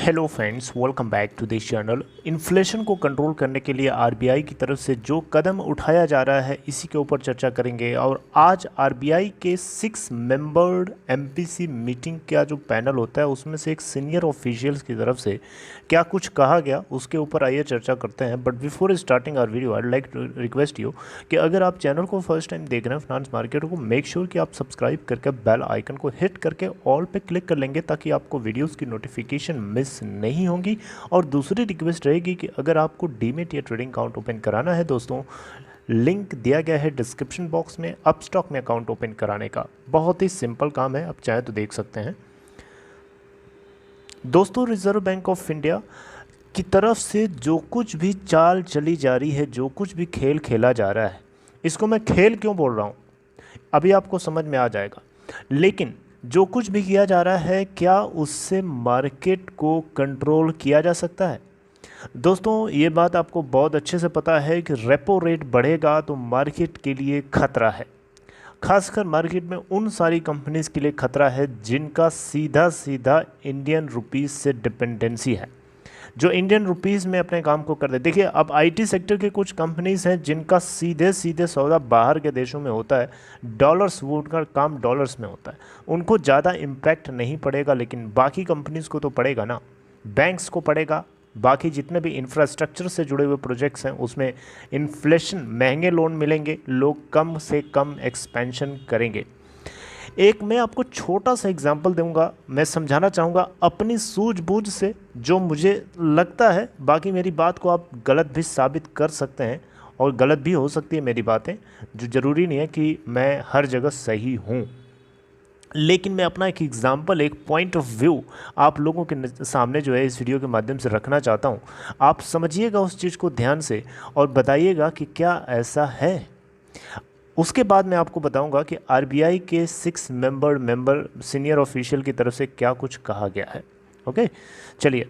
Hello friends, welcome back to this channel. Inflation को control करने के लिए आरबीआई की तरफ से जो कदम उठाया जा रहा है इसी के ऊपर चर्चा करेंगे। और आज आरबीआई के 6 मेंबर्ड एमपीसी मीटिंग का जो पैनल होता है उसमें से एक सीनियर ऑफिशियल्स की तरफ से क्या कुछ कहा गया उसके ऊपर आइए चर्चा करते हैं। But before starting our video I like to request you कि अगर आप चैनल को फर्स्ट टाइम देख रहे हैं फाइनेंस मार्केट को, मेक श्योर कि आप सब्सक्राइब करके बेल आइकन को हिट करके ऑल पे क्लिक कर लेंगे ताकि आपको वीडियोज़ की नोटिफिकेशन मिस नहीं होंगी। और दूसरी रिक्वेस्ट रहेगी कि अगर आपको डीमेट या ट्रेडिंग अकाउंट ओपन कराना है दोस्तों, लिंक दिया गया है डिस्क्रिप्शन बॉक्स में अपस्टॉक में अकाउंट ओपन कराने का। बहुत ही सिंपल काम है, आप चाहे तो देख सकते हैं दोस्तों। रिजर्व बैंक ऑफ इंडिया की तरफ से जो कुछ भी चाल चली जा रही है, जो कुछ भी खेल खेला जा रहा है, इसको मैं खेल क्यों बोल रहा हूँ अभी आपको समझ में आ जाएगा। लेकिन जो कुछ भी किया जा रहा है, क्या उससे मार्केट को कंट्रोल किया जा सकता है? दोस्तों ये बात आपको बहुत अच्छे से पता है कि रेपो रेट बढ़ेगा तो मार्केट के लिए खतरा है। खासकर मार्केट में उन सारी कंपनीज के लिए खतरा है जिनका सीधा सीधा इंडियन रुपीस से डिपेंडेंसी है, जो इंडियन रुपीस में अपने काम को कर दे। देखिए, अब आईटी सेक्टर के कुछ कंपनीज हैं जिनका सीधे सीधे सौदा बाहर के देशों में होता है, डॉलर्स, वो उनका काम डॉलर्स में होता है, उनको ज़्यादा इम्पैक्ट नहीं पड़ेगा। लेकिन बाकी कंपनीज को तो पड़ेगा ना, बैंक्स को पड़ेगा, बाकी जितने भी इंफ्रास्ट्रक्चर से जुड़े हुए प्रोजेक्ट्स हैं उसमें इन्फ्लेशन, महंगे लोन मिलेंगे, लोग कम से कम एक्सपेंशन करेंगे। एक मैं आपको छोटा सा एग्जांपल दूंगा, मैं समझाना चाहूँगा अपनी सूझबूझ से जो मुझे लगता है। बाकी मेरी बात को आप गलत भी साबित कर सकते हैं और गलत भी हो सकती है मेरी बातें, जो ज़रूरी नहीं है कि मैं हर जगह सही हूँ। लेकिन मैं अपना एक एग्जांपल, एक पॉइंट ऑफ व्यू आप लोगों के सामने जो है इस वीडियो के माध्यम से रखना चाहता हूँ। आप समझिएगा उस चीज़ को ध्यान से और बताइएगा कि क्या ऐसा है। उसके बाद मैं आपको बताऊंगा कि आरबीआई के 6 मेंबर सीनियर ऑफिशियल की तरफ से क्या कुछ कहा गया है। ओके, चलिए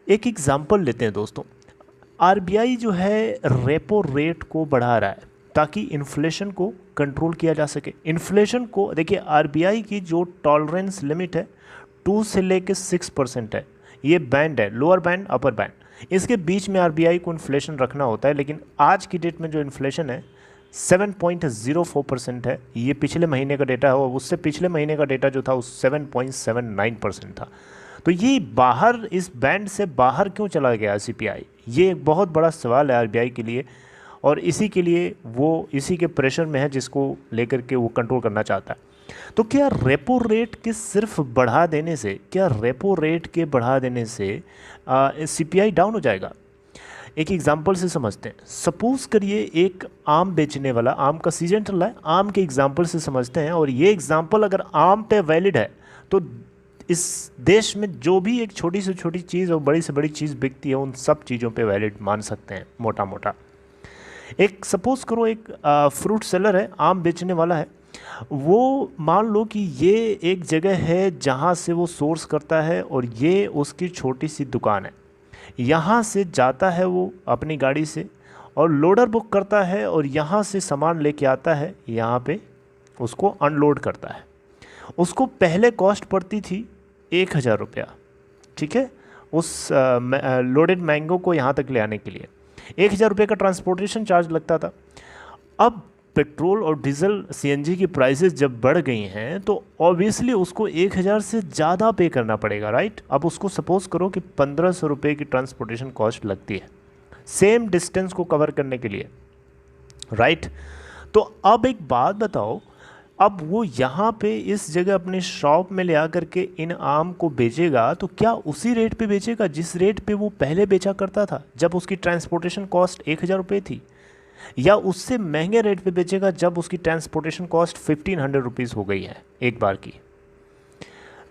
एक एग्जांपल लेते हैं दोस्तों। आरबीआई जो है रेपो रेट को बढ़ा रहा है ताकि इन्फ्लेशन को कंट्रोल किया जा सके। इन्फ्लेशन को देखिए, आरबीआई की जो टॉलरेंस लिमिट है 2 से लेकर 6% है। ये बैंड है, लोअर बैंड अपर बैंड, इसके बीच में आरबीआई को इन्फ्लेशन रखना होता है। लेकिन आज की डेट में जो इन्फ्लेशन है 7.04% है। ये पिछले महीने का डेटा है और उससे पिछले महीने का डेटा जो था वो 7.79% था। तो ये बाहर, इस बैंड से बाहर क्यों चला गया सीपीआई? ये एक बहुत बड़ा सवाल है आरबीआई के लिए और इसी के लिए वो इसी के प्रेशर में है जिसको लेकर के वो कंट्रोल करना चाहता है। तो क्या रेपो रेट के सिर्फ बढ़ा देने से, क्या रेपो रेट के बढ़ा देने से सीपीआई डाउन हो जाएगा? एक एग्जाम्पल से समझते हैं। सपोज करिए एक आम बेचने वाला, आम का सीजन चल रहा है, आम के एग्जाम्पल से समझते हैं। और ये एग्जाम्पल अगर आम पे वैलिड है तो इस देश में जो भी एक छोटी से छोटी चीज़ और बड़ी से बड़ी चीज़ बिकती है उन सब चीज़ों पे वैलिड मान सकते हैं मोटा मोटा। एक सपोज करो एक फ्रूट सेलर है, आम बेचने वाला है। वो मान लो कि ये एक जगह है जहाँ से वो सोर्स करता है और ये उसकी छोटी सी दुकान है। यहाँ से जाता है वो अपनी गाड़ी से और लोडर बुक करता है और यहाँ से सामान लेके आता है, यहाँ पे उसको अनलोड करता है। उसको पहले कॉस्ट पड़ती थी 1,000 रुपया, ठीक है, उस लोडेड मैंगो को यहाँ तक ले आने के लिए 1,000 रुपये का ट्रांसपोर्टेशन चार्ज लगता था। अब पेट्रोल और डीजल सीएनजी की प्राइसेस जब बढ़ गई हैं तो ऑब्वियसली उसको 1,000 से ज़्यादा पे करना पड़ेगा, राइट। अब उसको सपोज करो कि 1,500 रुपये की ट्रांसपोर्टेशन कॉस्ट लगती है सेम डिस्टेंस को कवर करने के लिए, राइट। तो अब एक बात बताओ, अब वो यहाँ पे इस जगह अपने शॉप में ले आकर के इन आम को बेचेगा तो क्या उसी रेट पे बेचेगा जिस रेट पे वो पहले बेचा करता था जब उसकी ट्रांसपोर्टेशन कॉस्ट 1,000 रुपये थी, या उससे महंगे रेट पे बेचेगा जब उसकी ट्रांसपोर्टेशन कॉस्ट 1,500 रुपीज़ हो गई है एक बार की?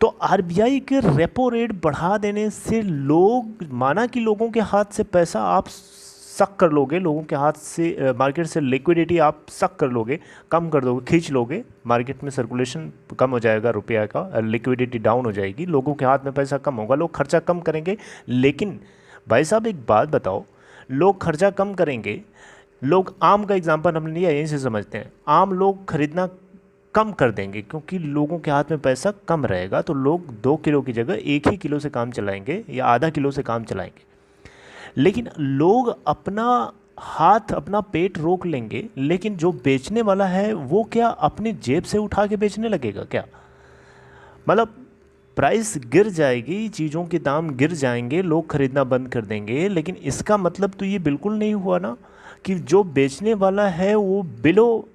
तो आरबीआई के रेपो रेट बढ़ा देने से लोग, माना कि लोगों के हाथ से पैसा आप सक कर लोगे, लोगों के हाथ से मार्केट से लिक्विडिटी आप सक कर लोगे, कम कर दोगे, खींच लोगे, मार्केट में सर्कुलेशन कम हो जाएगा, रुपया का लिक्विडिटी डाउन हो जाएगी, लोगों के हाथ में पैसा कम होगा, लोग खर्चा कम करेंगे। लेकिन भाई साहब एक बात बताओ, लोग खर्चा कम करेंगे, लोग, आम का एग्जांपल हमने लिया, यहीं से समझते हैं, आम लोग खरीदना कम कर देंगे, क्योंकि लोगों के हाथ में पैसा कम रहेगा तो लोग 2 किलो की जगह 1 ही किलो से काम चलाएंगे या आधा किलो से काम चलाएंगे। लेकिन लोग अपना हाथ अपना पेट रोक लेंगे, लेकिन जो बेचने वाला है वो क्या अपनी जेब से उठा के बेचने लगेगा क्या? मतलब प्राइस गिर जाएगी, चीज़ों के दाम गिर जाएंगे, लोग खरीदना बंद कर देंगे, लेकिन इसका मतलब तो ये बिल्कुल नहीं हुआ ना कि जो बेचने वाला है वो बिलो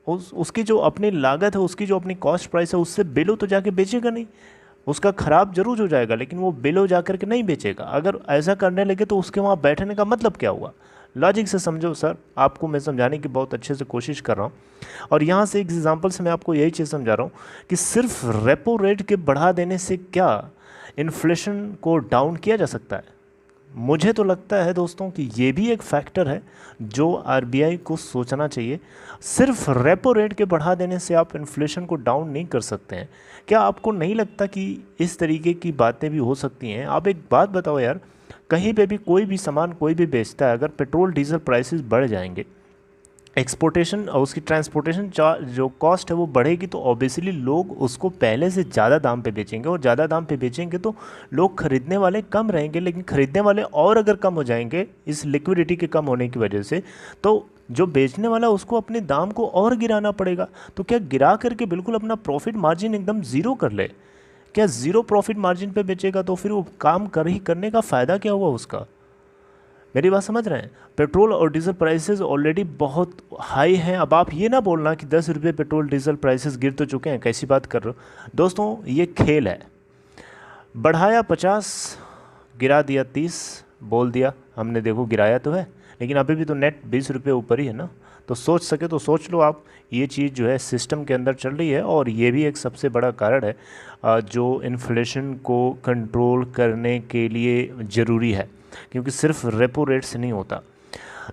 उसकी जो अपनी लागत है, उसकी जो अपनी कॉस्ट प्राइस है, उससे बिलो तो जाके बेचेगा नहीं। उसका ख़राब जरूर हो जाएगा, लेकिन वो बिलो जा कर के नहीं बेचेगा। अगर ऐसा करने लगे तो उसके वहाँ बैठने का मतलब क्या हुआ? लॉजिक से समझो सर, आपको मैं समझाने की बहुत अच्छे से कोशिश कर रहा हूँ। और यहाँ से एक एग्जांपल से मैं आपको यही चीज़ समझा रहा हूँ कि सिर्फ रेपो रेट के बढ़ा देने से क्या इन्फ्लेशन को डाउन किया जा सकता है? मुझे तो लगता है दोस्तों कि ये भी एक फैक्टर है जो आरबीआई को सोचना चाहिए। सिर्फ रेपो रेट के बढ़ा देने से आप इन्फ्लेशन को डाउन नहीं कर सकते हैं। क्या आपको नहीं लगता कि इस तरीके की बातें भी हो सकती हैं? आप एक बात बताओ यार, कहीं पे भी कोई भी सामान कोई भी बेचता है, अगर पेट्रोल डीजल प्राइसेस बढ़ जाएंगे, एक्सपोर्टेशन और उसकी ट्रांसपोर्टेशन जो कॉस्ट है वो बढ़ेगी, तो ऑब्वियसली लोग उसको पहले से ज़्यादा दाम पे बेचेंगे, और ज़्यादा दाम पे बेचेंगे तो लोग खरीदने वाले कम रहेंगे। लेकिन खरीदने वाले और अगर कम हो जाएंगे इस लिक्विडिटी के कम होने की वजह से, तो जो बेचने वाला उसको अपने दाम को और गिराना पड़ेगा। तो क्या गिरा करके बिल्कुल अपना प्रॉफिट मार्जिन एकदम ज़ीरो कर ले? क्या ज़ीरो प्रॉफिट मार्जिन पे बेचेगा तो फिर वो काम करने का फ़ायदा क्या हुआ उसका? मेरी बात समझ रहे हैं? पेट्रोल और डीजल प्राइसेस ऑलरेडी बहुत हाई हैं। अब आप ये ना बोलना कि 10 रुपये पेट्रोल डीजल प्राइसेस गिर तो चुके हैं, कैसी बात कर रहे हो दोस्तों? ये खेल है। बढ़ाया 50, गिरा दिया 30, बोल दिया हमने देखो गिराया तो है, लेकिन अभी भी तो नेट 20 रुपये ऊपर ही है ना। तो सोच सके तो सोच लो आप, ये चीज़ जो है सिस्टम के अंदर चल रही है, और ये भी एक सबसे बड़ा कारण है जो इन्फ्लेशन को कंट्रोल करने के लिए ज़रूरी है, क्योंकि सिर्फ रेपो रेट से नहीं होता।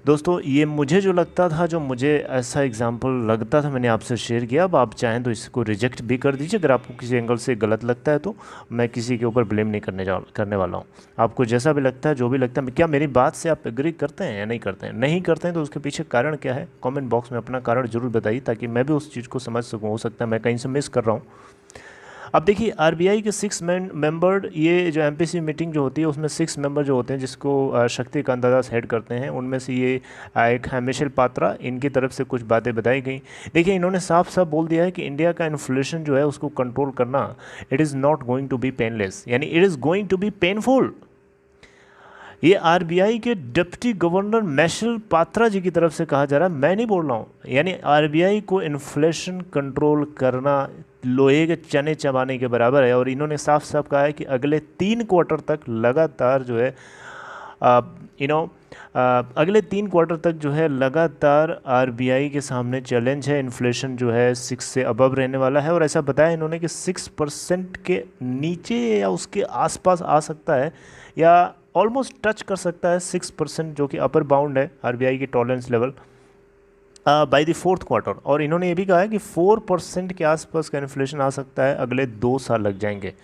दोस्तों ये मुझे जो लगता था, जो मुझे ऐसा एग्जांपल लगता था, मैंने आपसे शेयर किया। अब आप चाहें तो इसको रिजेक्ट भी कर दीजिए, अगर आपको किसी एंगल से गलत लगता है तो मैं किसी के ऊपर ब्लेम नहीं करने वाला हूँ। आपको जैसा भी लगता है, जो भी लगता है, क्या मेरी बात से आप एग्री करते हैं या नहीं करते हैं? नहीं करते हैं तो उसके पीछे कारण क्या है, कॉमेंट बॉक्स में अपना कारण ज़रूर बताइए, ताकि मैं भी उस चीज़ को समझ सकूँ। हो सकता है मैं कहीं से मिस कर रहा हूँ। अब देखिए आरबीआई के 6 मेंबर्ड, ये जो एमपीसी मीटिंग जो होती है उसमें 6 मेंबर जो होते हैं, जिसको शक्तिकांत दास हेड करते हैं, उनमें से ये एक है मिशेल पात्रा। इनकी तरफ से कुछ बातें बताई गई। देखिए इन्होंने साफ साफ बोल दिया है कि इंडिया का इन्फ्लेशन जो है उसको कंट्रोल करना, it is not going to be painless, यानी it is going to be painful. ये आरबीआई के deputy governor Michael Patra ji की तरफ से कहा जा रहा है, मैं नहीं बोल रहा हूँ। यानी आरबीआई को इन्फ्लेशन कंट्रोल करना लोहे के चने चबाने के बराबर है। और इन्होंने साफ साफ कहा है कि अगले 3 क्वार्टर तक लगातार जो है अगले 3 क्वार्टर तक जो है लगातार आरबीआई के सामने चैलेंज है। इन्फ्लेशन जो है 6 से अबव रहने वाला है, और ऐसा बताया इन्होंने कि 6% के नीचे या उसके आसपास आ सकता है, या ऑलमोस्ट टच कर सकता है 6%, जो कि अपर बाउंड है आरबीआई की tolerance level, by the 4th quarter. और इन्होंने ये भी कहा है कि 4% के आसपास का इन्फ्लेशन आ सकता है, अगले 2 साल लग जाएंगे।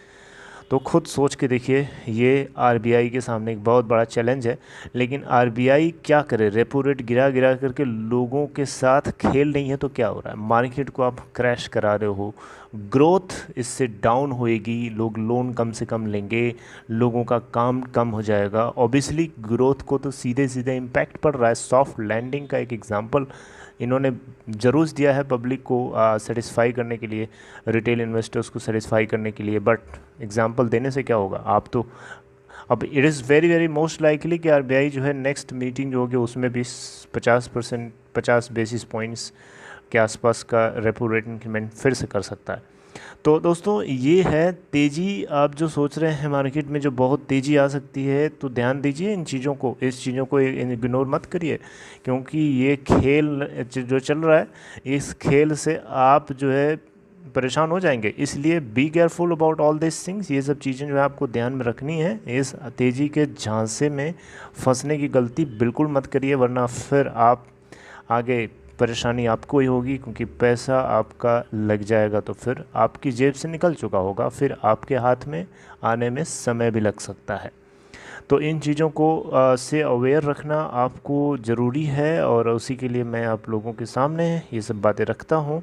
तो खुद सोच के देखिए, ये आरबीआई के सामने एक बहुत बड़ा चैलेंज है। लेकिन आरबीआई क्या करे? रेपो रेट गिरा गिरा करके लोगों के साथ खेल नहीं है तो क्या हो रहा है? मार्केट को आप क्रैश करा रहे हो, ग्रोथ इससे डाउन होएगी, लोग लोन कम से कम लेंगे, लोगों का काम कम हो जाएगा। ऑब्वियसली ग्रोथ को तो सीधे सीधे इम्पैक्ट पड़ रहा है। सॉफ्ट लैंडिंग का एक एग्जांपल इन्होंने ज़रूर दिया है पब्लिक को सेटिस्फाई करने के लिए, रिटेल इन्वेस्टर्स को सेटिस्फाई करने के लिए। बट एग्जांपल देने से क्या होगा? आप तो अब it is very very most likely कि आरबीआई जो है नेक्स्ट मीटिंग जो होगी उसमें भी 50 बेसिस पॉइंट्स के आसपास का रेपो रेट इंक्रीमेंट फिर से कर सकता है। तो दोस्तों ये है तेज़ी। आप जो सोच रहे हैं मार्केट में जो बहुत तेज़ी आ सकती है, तो ध्यान दीजिए इन चीज़ों को, इस चीज़ों को इग्नोर मत करिए, क्योंकि ये खेल जो चल रहा है, इस खेल से आप जो है परेशान हो जाएंगे। इसलिए be careful about all this things. ये सब चीज़ें जो है आपको ध्यान में रखनी है। इस तेज़ी के झांसे में फंसने की गलती बिल्कुल मत करिए, वरना फिर आप आगे परेशानी आपको ही होगी, क्योंकि पैसा आपका लग जाएगा तो फिर आपकी जेब से निकल चुका होगा, फिर आपके हाथ में आने में समय भी लग सकता है। तो इन चीज़ों को से अवेयर रखना आपको ज़रूरी है, और उसी के लिए मैं आप लोगों के सामने ये सब बातें रखता हूँ।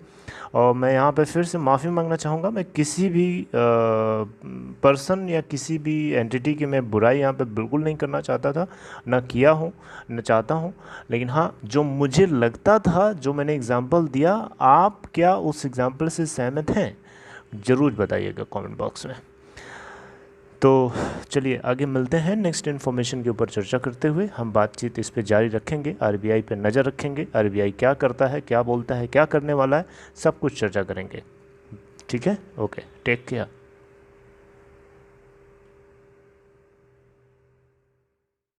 और मैं यहाँ पे फिर से माफ़ी मांगना चाहूँगा, मैं किसी भी पर्सन या किसी भी एंटिटी की मैं बुराई यहाँ पे बिल्कुल नहीं करना चाहता था, ना किया हूँ, न चाहता हूँ। लेकिन हाँ, जो मुझे लगता था, जो मैंने एग्ज़ाम्पल दिया, आप क्या उस एग्ज़ाम्पल से सहमत हैं? ज़रूर बताइएगा कमेंट बॉक्स में। तो चलिए आगे मिलते हैं नेक्स्ट इन्फॉर्मेशन के ऊपर चर्चा करते हुए। हम बातचीत इस पे जारी रखेंगे, आरबीआई पे नज़र रखेंगे, आरबीआई क्या करता है, क्या बोलता है, क्या करने वाला है, सब कुछ चर्चा करेंगे। ठीक है, ओके, टेक केयर।